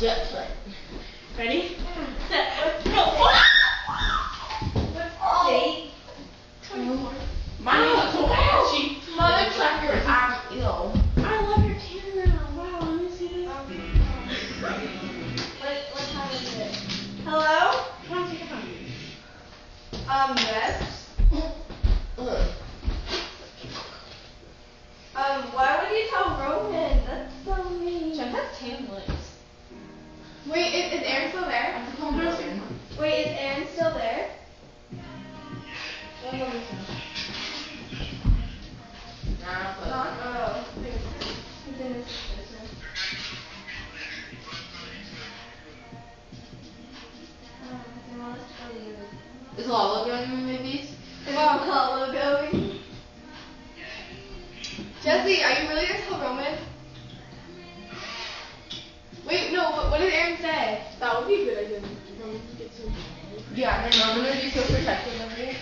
Yep, play. Ready? Set. Go. What's the date? 24. Mine is so ashy. Mother trucker. I'm ill. I love your camera. Wow, let me see this. What time is it? Hello? Come on, take it home. Yes. Why would you tell Roman? That's so mean. Jen has tan lips. Wait, is Aaron still there? I have to call Morgan. Wait, is Aaron still there? Nah, but Oh. He's in his business. is Lala going to movies? Lala going? Jesse, are you really gonna tell Roman? Wait, no, what did Aaron say? That would be a good idea. Yeah, and I'm gonna be so protective of you.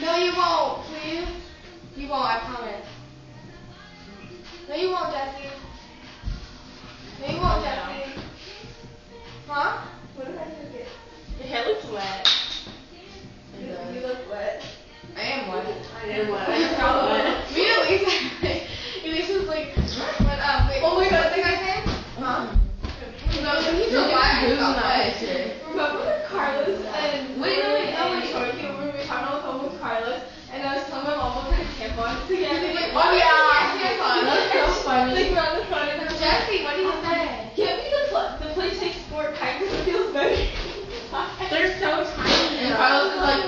No, you won't, please. You won't, I promise. No, you won't, Jesse. No, you won't, Jesse. Huh? What did I forget? Your hair looks wet. You look wet. I am wet. I am wet. I just got wet. Me and Elise was like, when, wait, oh my god, think I said? Huh? No, he's a liar. Remember when Carlos and Wait. Tori came over, we were talking on the phone with Carlos, and I was telling my mom what kind of tampons to get. Like, Oh, yeah. tampons. That's so funny. Like, we're on the phone, and I'm like, Jesse, what do you say? get me the PlayStation Sport pack because it feels better. They're so tiny. And Carlos is like,